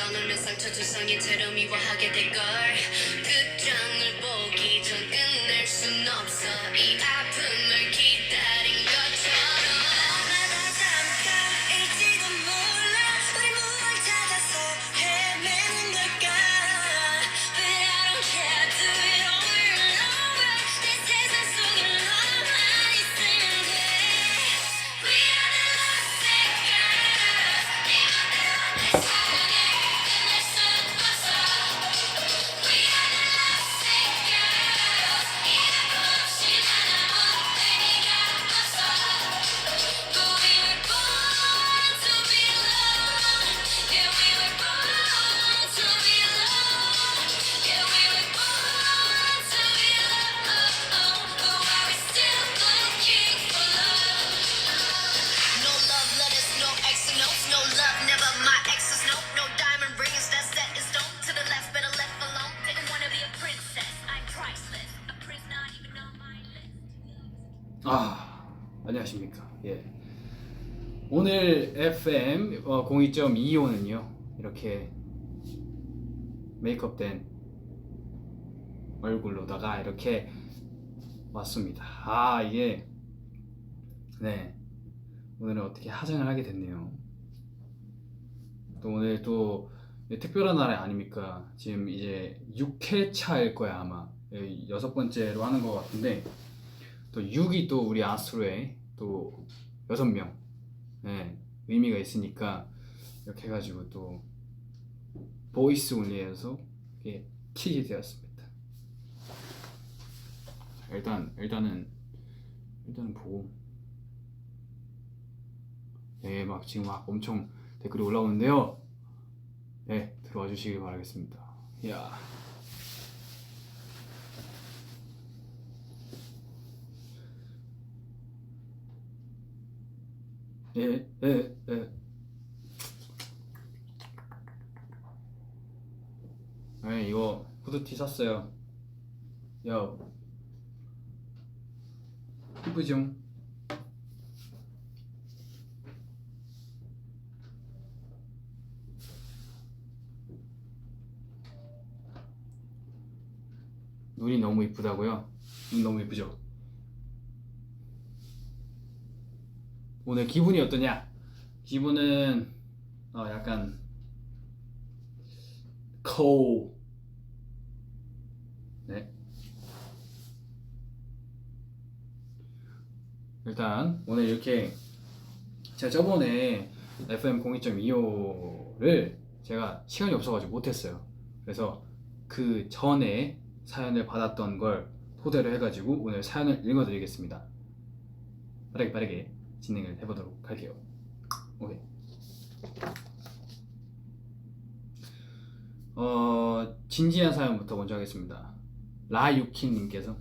떠나면 상처 주성이 채로 미워하게 될걸. 끝장을 보기 전 끝낼 순 없어. 이 아픔을 기다린 것처럼. 나마다 잠깐일지도 몰라. 우리 무얼 찾아서 헤매는 걸까. But I don't care. Do it over and over. 내 세상 속에 너만 있으면 돼. We are the lost girls. 네 맘대로 내 사랑을 끝낼 수 없어. We are the lost girls. 이름 없이 난 아무 의미가 없어. But we were born to be alone. Yeah, we were born to be alone. Yeah, we were born to be alone. But why we still looking for love? No love letters, no X and notes, no love, never my exes, no, no diamond rings, that's set in stone. To the left, better left alone. Didn't wanna be a princess, I'm priceless. A prince not even on my list. 안녕하십니까. 예. 오늘 FM 02.25는요, 이렇게 메이크업된 얼굴로다가 이렇게 왔습니다. 이게, 네. 오늘은 어떻게 하장을 하게 됐네요. 또 오늘 또 특별한 날 아닙니까? 지금 이제 6회차일 거야, 아마. 6번째로 하는 것 같은데, 또 6이 또 우리 아스트로에 또 6명, 네, 의미가 있으니까 이렇게 해가지고 또 보이스 온리에서 이렇게 키게 되었습니다. 일단은 보고, 네, 막 지금 막 엄청 댓글이 올라오는데요. 네, 들어와 주시길 바라겠습니다. 이야. 예. 네, 이거 후드티 샀어요. 야, 이쁘죠? 눈이 너무 이쁘다고요? 눈 너무 이쁘죠? 오늘 기분이 어떠냐? 기분은 약간 cold. 네. 일단 오늘 이렇게 제가 저번에 FM 02.25를 제가 시간이 없어가지고 못했어요. 그래서 그 전에 사연을 받았던 걸 토대로 해가지고 오늘 사연을 읽어드리겠습니다. 빠르게 진행을 해보도록 할게요. 오케이. 진지한 사연부터 먼저 하겠습니다. 라유키님께서,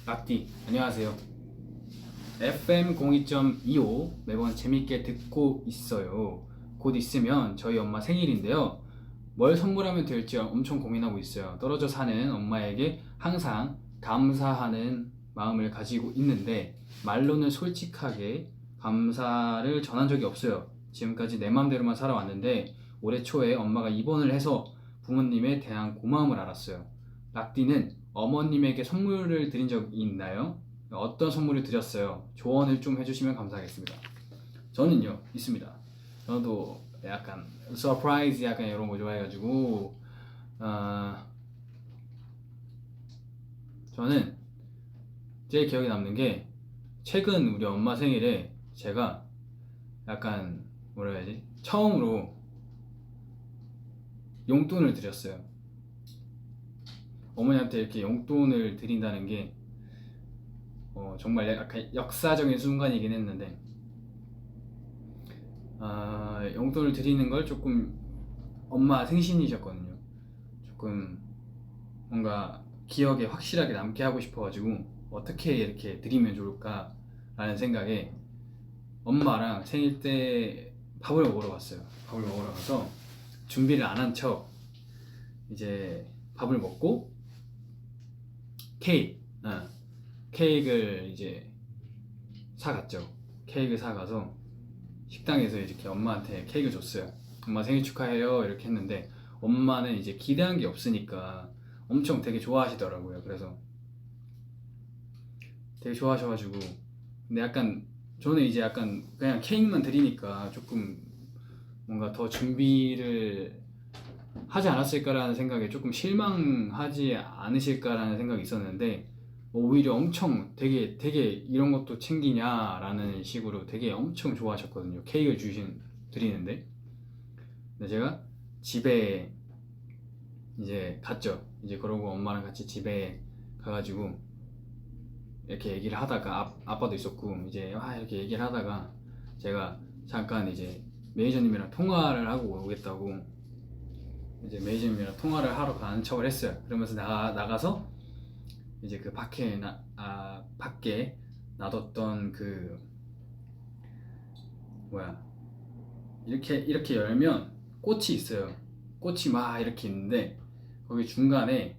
락디 안녕하세요. FM 02.25 매번 재밌게 듣고 있어요. 곧 있으면 저희 엄마 생일인데요. 뭘 선물하면 될지 엄청 고민하고 있어요. 떨어져 사는 엄마에게 항상 감사하는 마음을 가지고 있는데 말로는 솔직하게 감사를 전한 적이 없어요. 지금까지 내 마음대로만 살아왔는데 올해 초에 엄마가 입원을 해서 부모님에 대한 고마움을 알았어요. 락디는 어머님에게 선물을 드린 적이 있나요? 어떤 선물을 드렸어요? 조언을 좀 해주시면 감사하겠습니다. 저는요, 있습니다. 저도 약간 서프라이즈 약간 이런 거 좋아해가지고 저는 제일 기억에 남는 게 최근 우리 엄마 생일에 제가 약간 뭐라 해야지? 처음으로 용돈을 드렸어요. 어머니한테 이렇게 용돈을 드린다는 게 정말 약간 역사적인 순간이긴 했는데 용돈을 드리는 걸 조금 엄마 생신이셨거든요. 조금 뭔가 기억에 확실하게 남게 하고 싶어가지고 어떻게 이렇게 드리면 좋을까 라는 생각에 엄마랑 생일 때 밥을 먹으러 갔어요. 밥을 먹으러 가서 준비를 안 한 척 이제 밥을 먹고 케이크를 이제 사갔죠. 케이크를 사가서 식당에서 이렇게 엄마한테 케이크를 줬어요. 엄마 생일 축하해요 이렇게 했는데 엄마는 이제 기대한 게 없으니까 엄청 되게 좋아하시더라고요. 그래서 되게 좋아하셔가지고 근데 약간 저는 이제 약간 그냥 케이크만 드리니까 조금 뭔가 더 준비를 하지 않았을까라는 생각에 조금 실망하지 않으실까라는 생각이 있었는데 오히려 엄청 되게 이런 것도 챙기냐라는 식으로 되게 엄청 좋아하셨거든요. 케이크를 드리는데 근데 제가 집에 이제 갔죠. 이제 그러고 엄마랑 같이 집에 가가지고 이렇게 얘기를 하다가 아빠도 있었고 이제 이렇게 얘기를 하다가 제가 잠깐 이제 매니저님이랑 통화를 하고 오겠다고 이제 매니저님이랑 통화를 하러 가는 척을 했어요. 그러면서 나가서 이제 그 밖에 놔뒀던 그 뭐야 이렇게 열면 꽃이 있어요. 꽃이 막 이렇게 있는데 거기 중간에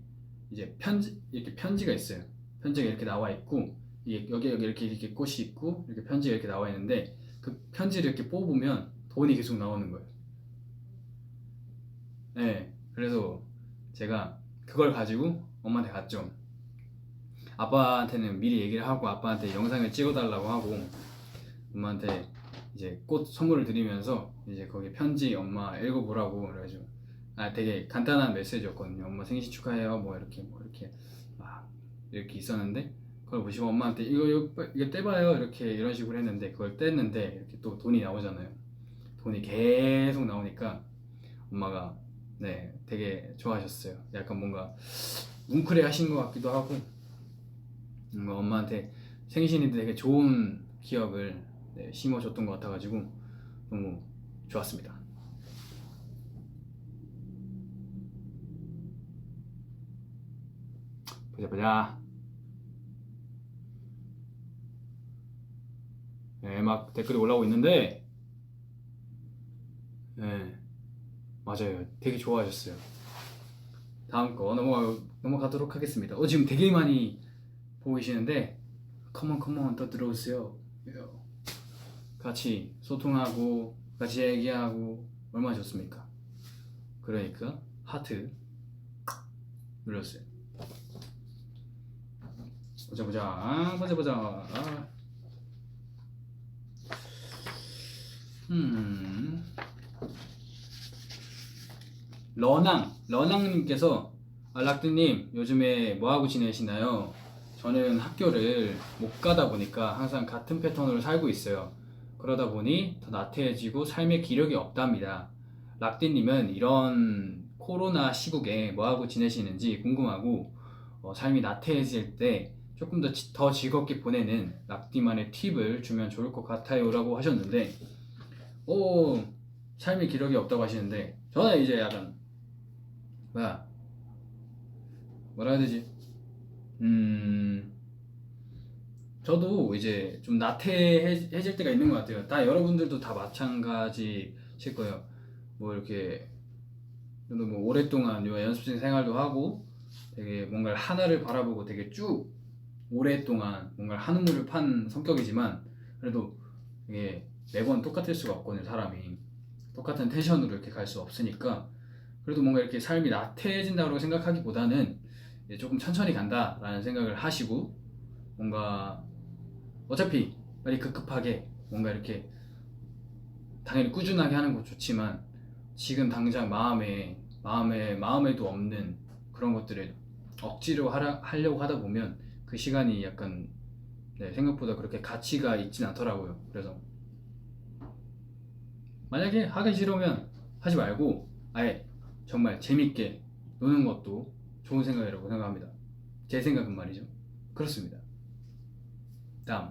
이제 이렇게 편지가 있어요. 편지가 이렇게 나와 있고 여기 이렇게 꽃이 있고 이렇게 편지가 이렇게 나와 있는데 그 편지를 이렇게 뽑으면 돈이 계속 나오는 거예요. 네, 그래서 제가 그걸 가지고 엄마한테 갔죠. 아빠한테는 미리 얘기를 하고 아빠한테 영상을 찍어달라고 하고 엄마한테 이제 꽃 선물을 드리면서 이제 거기 편지 엄마 읽어보라고 그래가지고 되게 간단한 메시지였거든요. 엄마 생신 축하해요 뭐 이렇게 막 이렇게 있었는데 그걸 보시고 엄마한테 이거 떼봐요 이렇게 이런 식으로 했는데 그걸 뗐는데 이렇게 또 돈이 나오잖아요. 돈이 계속 나오니까 엄마가 네 되게 좋아하셨어요. 약간 뭔가 뭉클해 하신 것 같기도 하고 뭔가 엄마한테 생신인데 되게 좋은 기억을 심어줬던 것 같아가지고 너무 좋았습니다. 보자. 네, 막 댓글이 올라오고 있는데 네, 맞아요. 되게 좋아하셨어요. 다음 거 넘어가도록 하겠습니다. 지금 되게 많이 보고 계시는데 컴온 더 들어오세요. 같이 소통하고 같이 얘기하고 얼마나 좋습니까? 그러니까 하트 눌렀어요. 보자. 러낭님께서 락드님 요즘에 뭐하고 지내시나요? 저는 학교를 못 가다 보니까 항상 같은 패턴으로 살고 있어요. 그러다 보니 더 나태해지고 삶의 기력이 없답니다. 락디님은 이런 코로나 시국에 뭐하고 지내시는지 궁금하고 삶이 나태해질 때 조금 더 즐겁게 보내는 락디만의 팁을 주면 좋을 것 같아요 라고 하셨는데 삶의 기력이 없다고 하시는데 저는 이제 약간 뭐라 해야 되지? 저도 이제 좀 나태해질 때가 있는 것 같아요. 여러분들도 다 마찬가지실 거예요. 뭐 이렇게 저도 뭐 오랫동안 연습생 생활도 하고 되게 뭔가를 하나를 바라보고 되게 쭉 오랫동안 뭔가를 한 우물을 판 성격이지만 그래도 이게 매번 똑같을 수가 없거든요. 사람이 똑같은 텐션으로 이렇게 갈 수 없으니까 그래도 뭔가 이렇게 삶이 나태해진다고 생각하기보다는 조금 천천히 간다라는 생각을 하시고 뭔가 어차피 빨리 급하게 뭔가 이렇게 당연히 꾸준하게 하는 거 좋지만 지금 당장 마음에도 없는 그런 것들을 억지로 하려고 하다 보면 그 시간이 약간 생각보다 그렇게 가치가 있진 않더라고요. 그래서 만약에 하기 싫으면 하지 말고 아예 정말 재밌게 노는 것도 좋은 생각이라고 생각합니다. 제 생각은 말이죠. 그렇습니다. 다음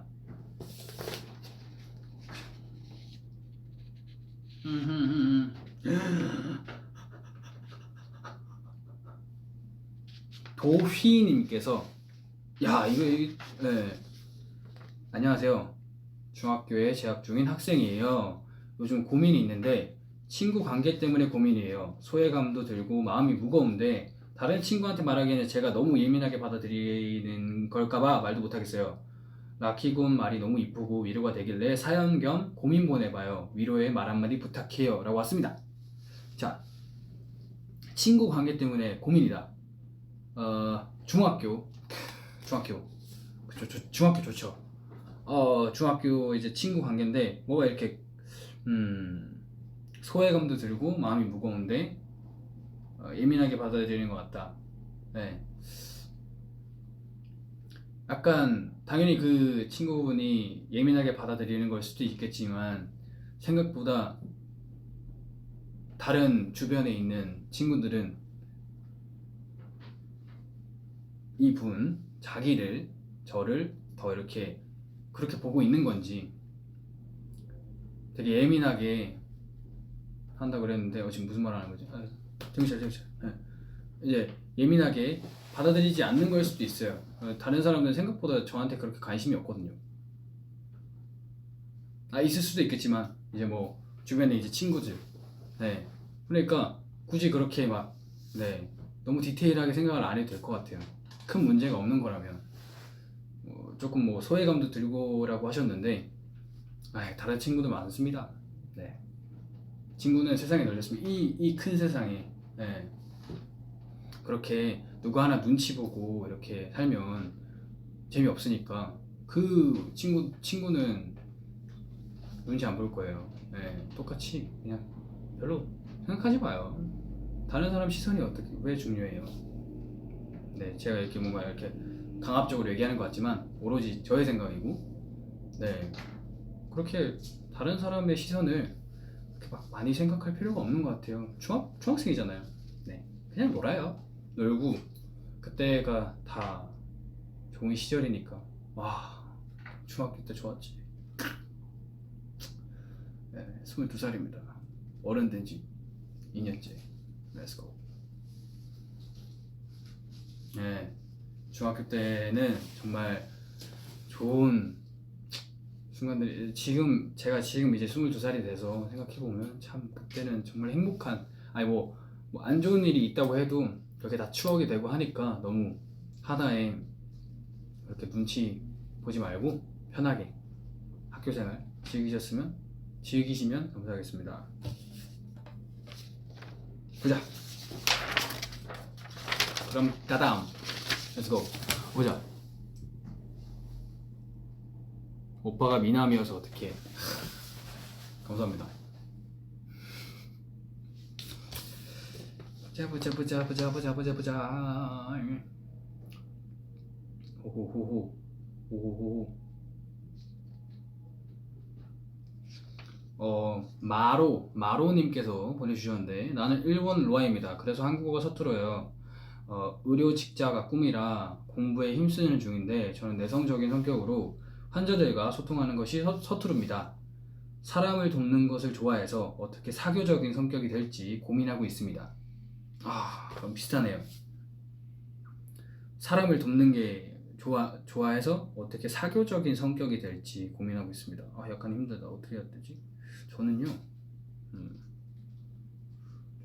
도휘님께서 안녕하세요. 중학교에 재학 중인 학생이에요. 요즘 고민이 있는데 친구 관계 때문에 고민이에요. 소외감도 들고 마음이 무거운데 다른 친구한테 말하기에는 제가 너무 예민하게 받아들이는 걸까봐 말도 못하겠어요. 라키군 말이 너무 이쁘고 위로가 되길래 사연 겸 고민 보내봐요. 위로의 말 한마디 부탁해요 라고 왔습니다. 자, 친구 관계 때문에 고민이다. 중학교 중학교 좋죠. 중학교 이제 친구 관계인데 뭐가 이렇게 소외감도 들고 마음이 무거운데 예민하게 받아들이는 것 같다. 네. 약간 당연히 그 친구분이 예민하게 받아들이는 걸 수도 있겠지만 생각보다 다른 주변에 있는 친구들은 이분 저를 더 이렇게 그렇게 보고 있는 건지 되게 예민하게 한다고 그랬는데 지금 무슨 말 하는 거지? 정신 차려. 네. 이제 예민하게 받아들이지 않는 걸 수도 있어요. 다른 사람들은 생각보다 저한테 그렇게 관심이 없거든요. 있을 수도 있겠지만 이제 뭐 주변에 이제 친구들, 네, 그러니까 굳이 그렇게 막 너무 디테일하게 생각을 안 해도 될 것 같아요. 큰 문제가 없는 거라면. 조금 뭐 소외감도 들고라고 하셨는데 다른 친구도 많습니다. 네. 친구는 세상에 널렸습니다. 이 큰 세상에. 네. 그렇게 누구 하나 눈치 보고 이렇게 살면 재미없으니까 그 친구는 눈치 안 볼 거예요. 네. 똑같이 그냥 별로 생각하지 마요. 다른 사람 시선이 왜 중요해요? 네, 제가 이렇게 뭔가 이렇게 강압적으로 얘기하는 것 같지만 오로지 저의 생각이고, 네, 그렇게 다른 사람의 시선을 그렇게 막 많이 생각할 필요가 없는 것 같아요. 중학생이잖아요. 네, 그냥 놀고 그때가 다 좋은 시절이니까. 와, 중학교 때 좋았지. 네, 22살입니다. 어른 된 지 2년째. 렛츠고. 네, 중학교 때는 정말 좋은 순간들이 제가 지금 이제 22살이 돼서 생각해보면 참 그때는 정말 행복한, 뭐 안 좋은 일이 있다고 해도 그렇게 다 추억이 되고 하니까 너무 하나에 이렇게 눈치 보지 말고 편하게 학교생활 즐기시면 감사하겠습니다. 보자. 그럼 다다음 렛츠고 보자. 오빠가 미남이어서 어떡해. 감사합니다. 보자. 호호호호. 마로님께서 보내주셨는데, 나는 일본 로아입니다. 그래서 한국어가 서툴어요. 의료직자가 꿈이라 공부에 힘쓰는 중인데 저는 내성적인 성격으로 환자들과 소통하는 것이 서투릅니다. 사람을 돕는 것을 좋아해서 어떻게 사교적인 성격이 될지 고민하고 있습니다. 그럼 비슷하네요. 사람을 돕는 게 좋아해서 어떻게 사교적인 성격이 될지 고민하고 있습니다. 약간 힘들다. 어떻게 해야 되지? 저는요,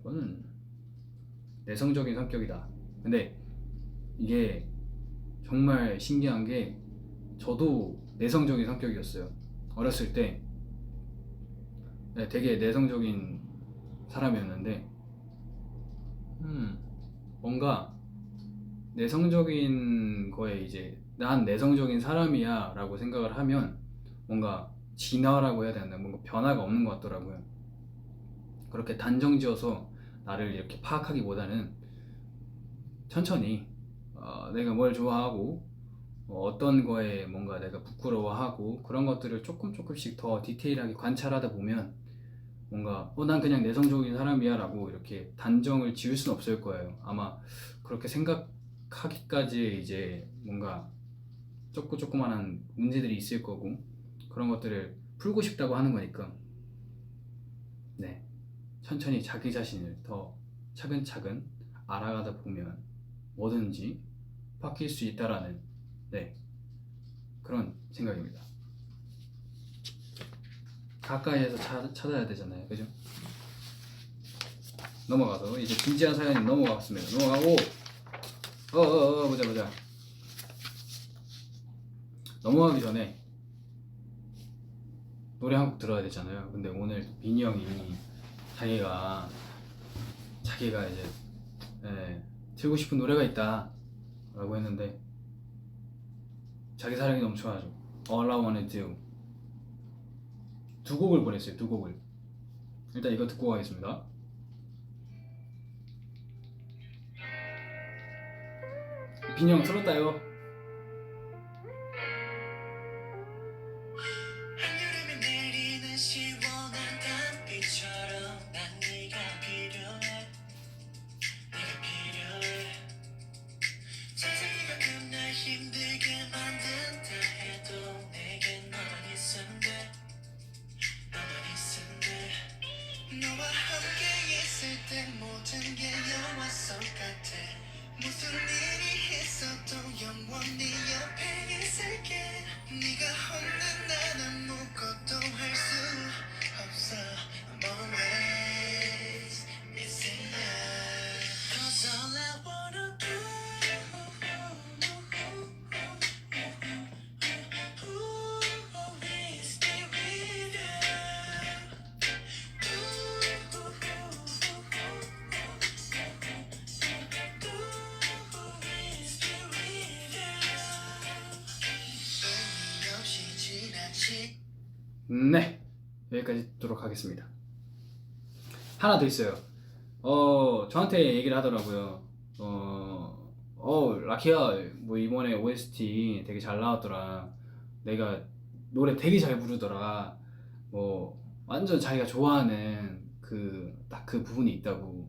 저는 내성적인 성격이다. 근데 이게 정말 신기한 게 저도 내성적인 성격이었어요. 어렸을 때 되게 내성적인 사람이었는데 뭔가 내성적인 거에 이제 난 내성적인 사람이야 라고 생각을 하면 뭔가 진화라고 해야 되나, 뭔가 변화가 없는 것 같더라고요. 그렇게 단정지어서 나를 이렇게 파악하기보다는 천천히 내가 뭘 좋아하고 어떤 거에 뭔가 내가 부끄러워하고 그런 것들을 조금씩 더 디테일하게 관찰하다 보면 뭔가 난 그냥 내성적인 사람이야 라고 이렇게 단정을 지을 수는 없을 거예요. 아마 그렇게 생각하기까지 이제 뭔가 조그만한 문제들이 있을 거고 그런 것들을 풀고 싶다고 하는 거니까, 네, 천천히 자기 자신을 더 차근차근 알아가다 보면 뭐든지 바뀔 수 있다라는, 네, 그런 생각입니다. 가까이에서 찾아야 되잖아요, 그죠? 넘어가서 이제 진지한 사연이 넘어가겠습니다. 넘어가고 보자. 넘어가기 전에 노래 한 곡 들어야 되잖아요. 근데 오늘 민이 형이 자기가 자기가 이제 틀고 싶은 노래가 있다 라고 했는데 자기 사랑이 너무 좋아하죠. All I Wanna Do 두 곡을 보냈어요. 두 곡을. 일단 이거 듣고 가겠습니다. 빈형 틀었다요. 한여름에 내리는 시원한 단비처럼 난 네가 필요해. 네가 필요해. 세상이 가끔 날 힘들게 만든다 해도 내겐 너만 있으면 돼. 너만 있으면 돼. 너와 함께 있을 때 모든 게 영화 속 같아. 무슨 일이 있어도 영원히 옆에 있을게. 네가 없는 난 아무것도 할 수 없어. I'm always missing you. 'Cause all I wanna do is be with you. 없이 지나치. 네, 여기까지 듣도록 하겠습니다. 하나 더 있어요. 저한테 얘기를 하더라고요. 라키야, 뭐 이번에 OST 되게 잘 나왔더라. 내가 노래 되게 잘 부르더라. 뭐 완전 자기가 좋아하는 딱 그 부분이 있다고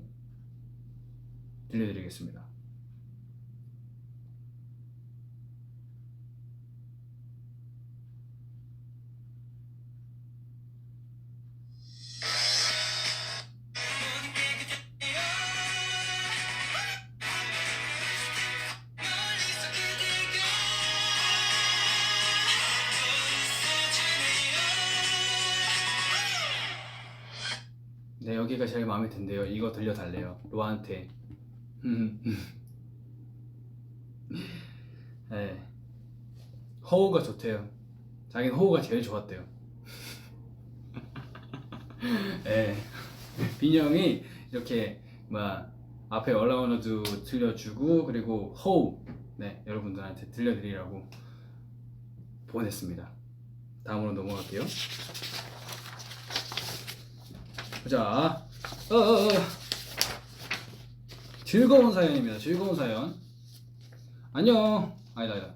들려드리겠습니다. 네, 여기가 제일 마음에 든대요. 이거 들려달래요. 로아한테. 네. 허우가 좋대요. 자기는 허우가 제일 좋았대요. 네. 빈형이 이렇게 앞에 All I Wanna Do 들려주고 그리고 허우 여러분들한테 들려드리라고 보냈습니다. 다음으로 넘어갈게요. 자, 즐거운 사연입니다. 즐거운 사연. 안녕. 아니다.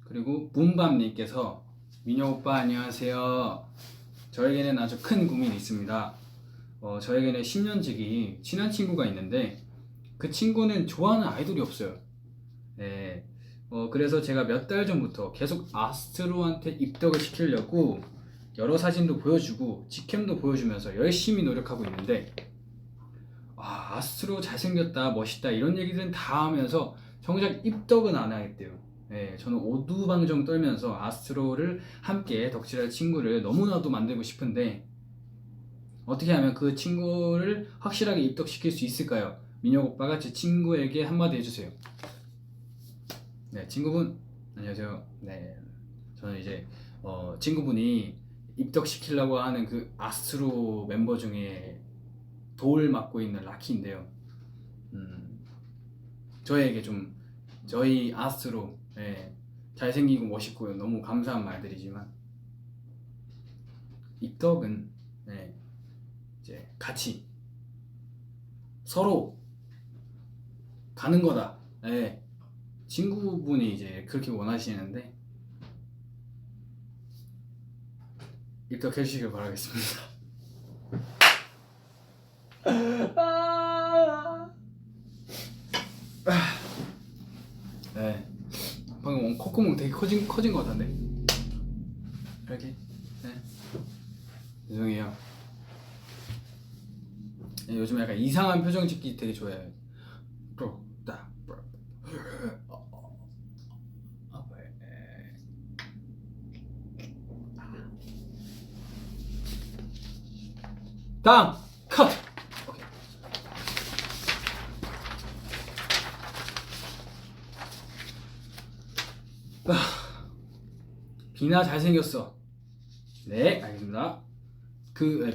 그리고 문밤님께서 민혁 오빠 안녕하세요. 저에게는 아주 큰 고민이 있습니다. 저에게는 10년지기 친한 친구가 있는데 그 친구는 좋아하는 아이돌이 없어요. 네. 그래서 제가 몇 달 전부터 계속 아스트로한테 입덕을 시키려고 여러 사진도 보여주고 직캠도 보여주면서 열심히 노력하고 있는데 아스트로 잘생겼다 멋있다 이런 얘기들은 다 하면서 정작 입덕은 안 하겠대요. 네, 저는 오두방정 떨면서 아스트로를 함께 덕질할 친구를 너무나도 만들고 싶은데 어떻게 하면 그 친구를 확실하게 입덕시킬 수 있을까요? 민혁 오빠가 제 친구에게 한마디 해주세요. 네, 친구분 안녕하세요. 네, 저는 이제 친구분이 입덕시키려고 하는 그 아스트로 멤버 중에 돌 맡고 있는 라키인데요. 저에게 좀 저희 아스트로 잘생기고 멋있고 너무 감사한 말들이지만 입덕은 이제 같이 서로 가는 거다. 친구분이 이제 그렇게 원하시는데 입덕해 주시길 바라겠습니다. 네, 방금 콧구멍 되게 커진 것 같은데 이렇게. 네, 죄송해요. 네, 요즘 약간 이상한 표정 짓기 되게 좋아해요. 다음 컷. 오케이. 비나 잘생겼어. 네, 알겠습니다.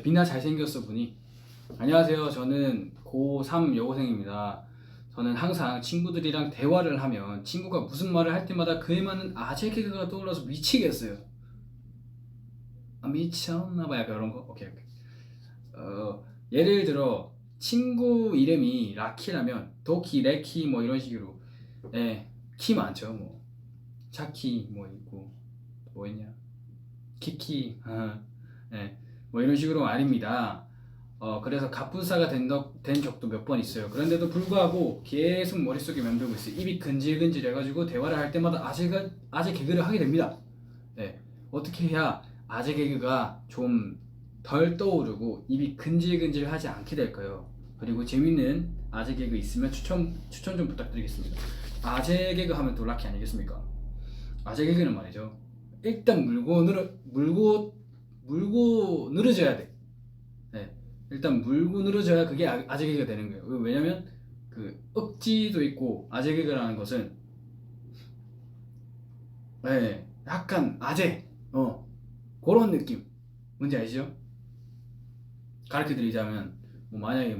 빛나 잘생겼어 분이. 안녕하세요. 저는 고3 여고생입니다. 저는 항상 친구들이랑 대화를 하면 친구가 무슨 말을 할 때마다 그에 맞는 아재 개그가 떠올라서 미치겠어요. 아, 미쳤나봐. 약간 그런 거? 오케이. 예를 들어 친구 이름이 라키라면 도키, 레키 뭐 이런 식으로. 예, 키 많죠. 뭐 차키 뭐 있고 뭐 있냐? 키키. 예, 뭐 이런 식으로 말입니다. 그래서 갑분싸가 된 적도 몇 번 있어요. 그런데도 불구하고 계속 머릿속에 맴돌고 있어요. 입이 근질근질 해가지고 대화를 할 때마다 아재 개그를 하게 됩니다. 네. 어떻게 해야 아재 개그가 좀 덜 떠오르고 입이 근질근질 하지 않게 될까요? 그리고 재밌는 아재 개그 있으면 추천 좀 부탁드리겠습니다. 아재 개그 하면 또 락키 아니겠습니까? 아재 개그는 말이죠. 일단 물고 늘어져야 돼. 네. 일단 물고 늘어져야 그게 아재 개그가 되는 거예요. 왜냐면 억지도 있고 아재 개그라는 것은 네, 약간 아재 그런 느낌 뭔지 아시죠? 가르쳐 드리자면 만약에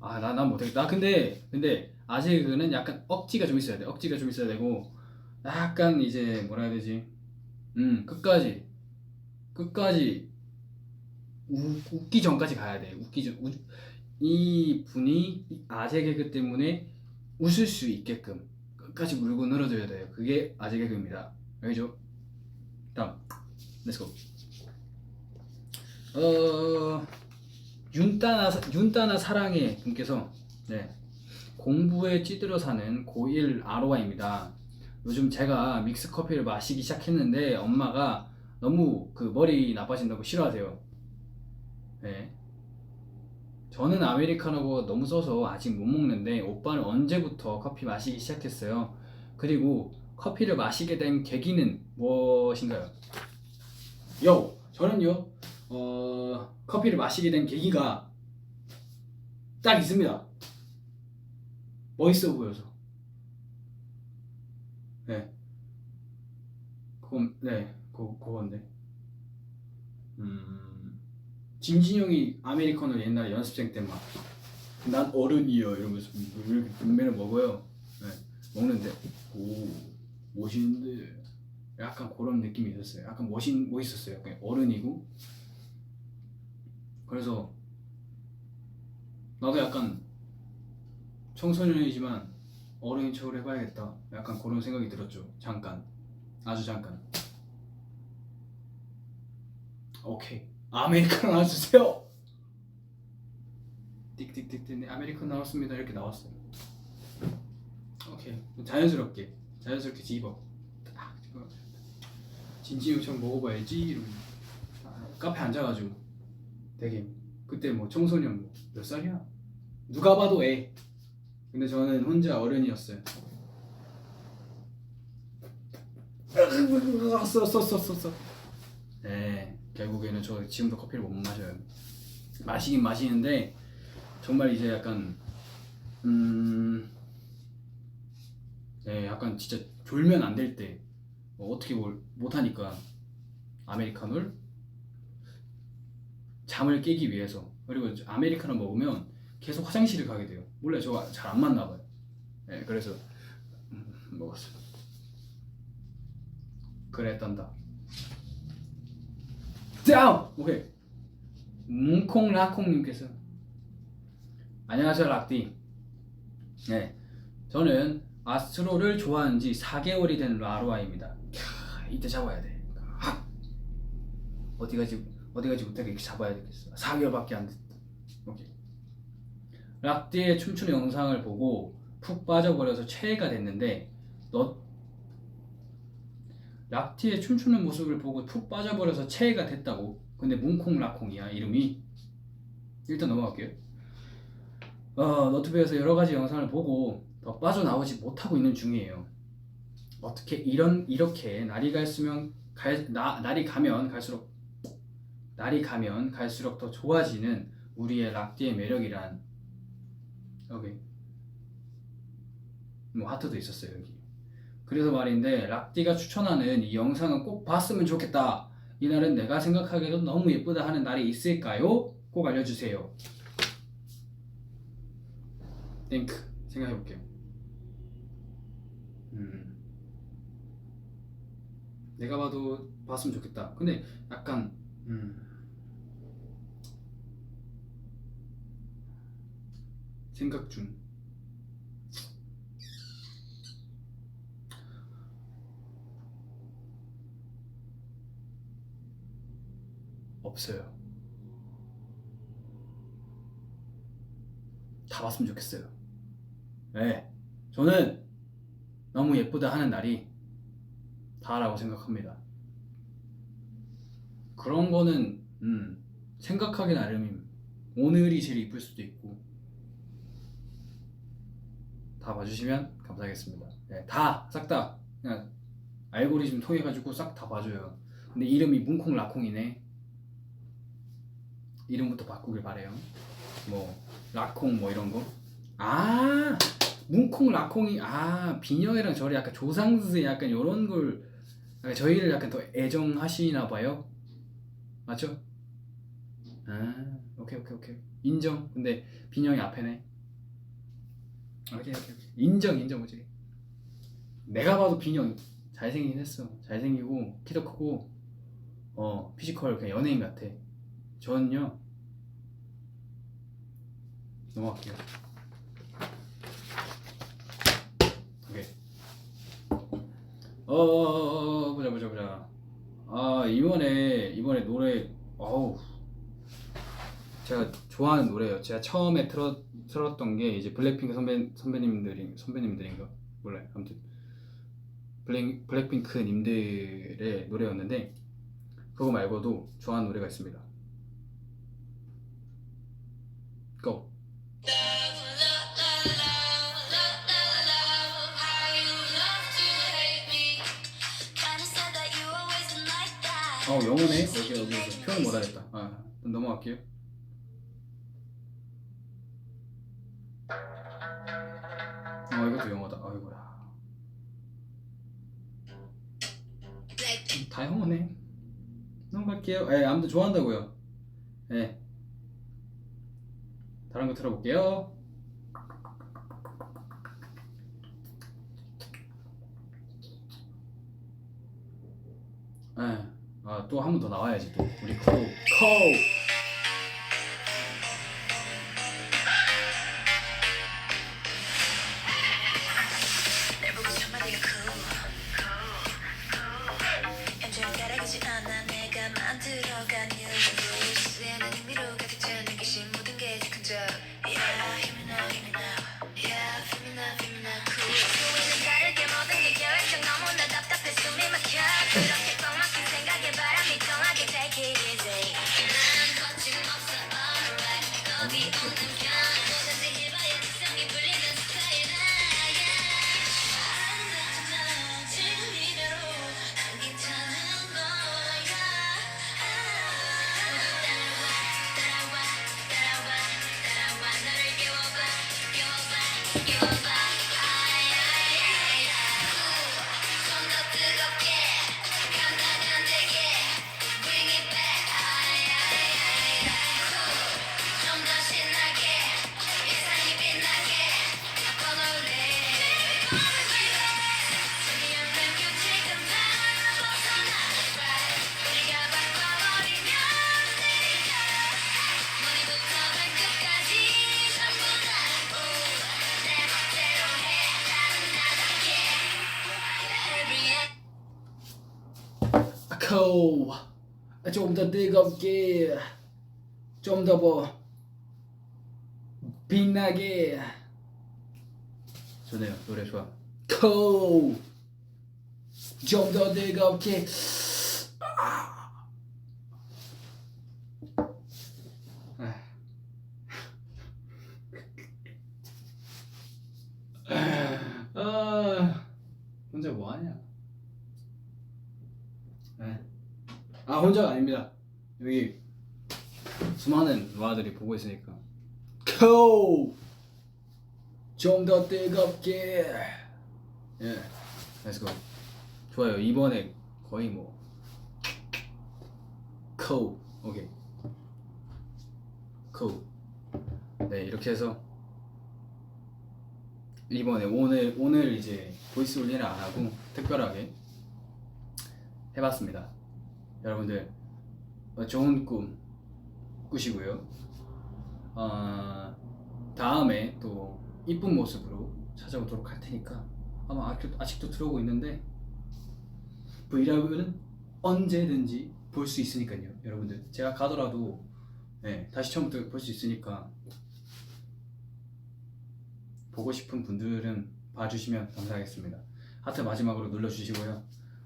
난 못하겠다. 근데 아재 개그는 약간 억지가 좀 있어야 돼. 억지가 좀 있어야 되고 약간 이제 뭐라 해야 되지? 끝까지 웃기 전까지 가야 돼. 이 분이 아재 개그 때문에 웃을 수 있게끔 끝까지 물고 늘어져야 돼요. 그게 아재 개그입니다. 알죠? 다음, 렛츠고. 윤따나 사랑해 분께서 네, 공부에 찌들어 사는 고1 아로아입니다. 요즘 제가 믹스 커피를 마시기 시작했는데 엄마가 너무 머리 나빠진다고 싫어하세요. 네. 저는 아메리카노가 너무 써서 아직 못 먹는데 오빠는 언제부터 커피 마시기 시작했어요? 그리고 커피를 마시게 된 계기는 무엇인가요? 저는요 커피를 마시게 된 계기가 딱 있습니다. 멋있어 보여서. 네. 그건데. 진진형이 아메리카노 옛날에 연습생 때 막 난 어른이요 이러면서 이렇게 분매를 먹어요. 네. 먹는데 멋있는데 약간 그런 느낌이 있었어요. 약간 멋있었어요. 약간 어른이고. 그래서 나도 약간 청소년이지만 어른인 척을 해봐야겠다. 약간 그런 생각이 들었죠. 잠깐. 아주 잠깐. 오케이. 아메리카노 나와주세요. 띡띡띡띡. 네, 아메리카노 나왔습니다. 이렇게 나왔어요. 오케이. 자연스럽게 집어. 딱 집어. 진지유청 먹어봐야지. 이러면 카페 앉아가지고 되게 그때 청소년 몇 살이야? 누가 봐도 애. 근데 저는 혼자 어른이었어요. 써. 네, 결국에는 저 지금도 커피를 못 마셔요. 마시긴 마시는데 정말 이제 약간 네, 약간 진짜 졸면 안 될 때 어떻게 뭘 못하니까 아메리카노를 잠을 깨기 위해서. 그리고 아메리카노 먹으면 계속 화장실을 가게 돼요. 몰라요. 저거 잘 안 맞나 봐요. 네, 그래서 먹었어요. 그랬단다. 다운! 오케이. 뭉콩라콩님께서 안녕하세요 락디. 네, 저는 아스트로를 좋아한 지 4개월이 된 라로아입니다. 이때 잡아야 돼. 어디가지 못하게 이렇게 잡아야 되겠어. 4개월밖에 안 됐다. 오케이. 락디의 춤추는 영상을 보고 푹 빠져버려서 최애가 됐는데 락디의 춤추는 모습을 보고 푹 빠져버려서 최애가 됐다고? 근데 뭉콩라콩이야 이름이. 일단 넘어갈게요. 너튜브에서 여러가지 영상을 보고 더 빠져나오지 못하고 있는 중이에요. 어떻게 이렇게 날이 가면 갈수록 더 좋아지는 우리의 락디의 매력이란. 오케이. 하트도 있었어요 여기. 그래서 말인데 락디가 추천하는 이 영상은 꼭 봤으면 좋겠다. 이날은 내가 생각하기에도 너무 예쁘다 하는 날이 있을까요? 꼭 알려주세요. 땡크 생각해볼게요. 내가 봐도 봤으면 좋겠다. 근데 약간 생각 중. 없어요. 다 봤으면 좋겠어요. 네, 저는 너무 예쁘다 하는 날이 다라고 생각합니다. 그런 거는 생각하기 나름임. 오늘이 제일 이쁠 수도 있고. 다 봐주시면 감사하겠습니다. 네, 싹 다 그냥 알고리즘 통해 가지고 싹 다 봐줘요. 근데 이름이 뭉콩 라콩이네. 이름부터 바꾸길 바래요. 뭐 라콩 뭐 이런 거. 아, 뭉콩 라콩이 비녀이랑 저를 약간 조상스 약간 요런 걸 약간 저희를 약간 더 애정하시나 봐요. 맞죠? 오케이 인정. 근데 비녀이 앞에네. 오케이. 인정 오지. 내가 봐도 비녀 잘생기긴 했어. 잘생기고 키도 크고 피지컬 그냥 연예인 같아. 저는요 넘어갈게요. 오케이. 보자. 이번에 노래 제가 좋아하는 노래예요. 제가 처음에 틀었던 게 이제 블랙핑크 선배님들인가 몰라요. 아무튼 블랙핑크 님들의 노래였는데 그거 말고도 좋아하는 노래가 있습니다. Go. 영어네. 여기 표현 못하겠다. 넘어갈게요. 이것도 영어다. 아이고야. 다 영어네. 넘어갈게요. 아무튼 좋아한다고요. 다른 거 들어볼게요. 또 한 번 더 나와야지 또 우리 코우. 날 보고 한마디가 얌전히 따라가지 않아 내가 만들어간 new rules 내 의미로 가득 찬 느끼신 모든 게 큰 적 Yeah, hear me now Yeah, feel me now cool 우리는 다르게 모든 게 계획적 너무나 답답해 숨이 막혀 그렇게 꽉 막힌 생각에 바람이 통하게 take it easy 난 거침없어 alright 겁이 없는 편 뭐든지 해봐야 지성이 풀리는 스타일이야 아름답잖아 지금 이대로 난 괜찮은 거야 따라와 너를 깨워봐 좀 더 뜨겁게 간다간되게 Bring it back 좀 더 신나게 예상이 빛나게 바꿔놓을래 재미없는 규칙은 다 벗어나는 right 우리가 바꿔버리면 되니까 머리부터 발끝까지 전부 다 내 멋대로 해 나는 나답게 코우. 좀 더 뜨겁게, 좀 더 빛나게. 좋네요. 노래 좋아. 코우. 좀 더 뜨겁게. 혼자 뭐 하냐? 혼자가 아닙니다. 여기 수많은 누아들이 보고 있으니까. 코! 좀 더 뜨겁게. 렛츠고. 좋아요. 이번에 거의 뭐 코우. 오케이. 코우. 네, 이렇게 해서 이번에 오늘 이제 보이스 올리는 안 하고 특별하게 해봤습니다. 여러분들 좋은 꿈 꾸시고요. 다음에 또 이쁜 모습으로 찾아오도록 할 테니까 아마 아직도 들어오고 있는데 브이로그는 언제든지 볼 수 있으니까요. 여러분들 제가 가더라도 네, 다시 처음부터 볼 수 있으니까 보고 싶은 분들은 봐주시면 감사하겠습니다. 하트 마지막으로 눌러주시고요.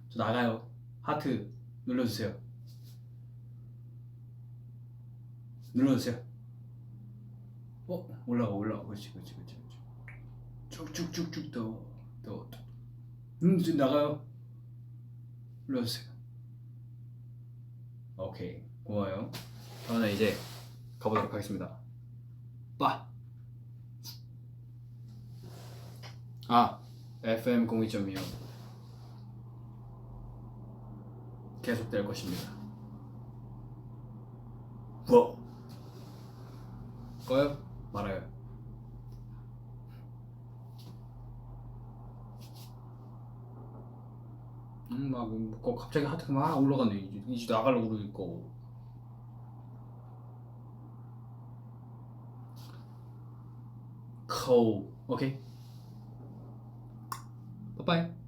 저 나가요. 하트 눌러주세요. 눌러주세요. 올라가. 그렇지. 쭉쭉쭉쭉 더. 지금 나가요. 눌러주세요. 오케이, 고마워요. 저는 이제 가보도록 하겠습니다. 빠. FM 02.25 계속될 것입니다. 뭐? 꺼요? 말아요? 갑자기 하트가 막 올라가네. 이제 나가려고 그러니까. 오케이. 빠빠이.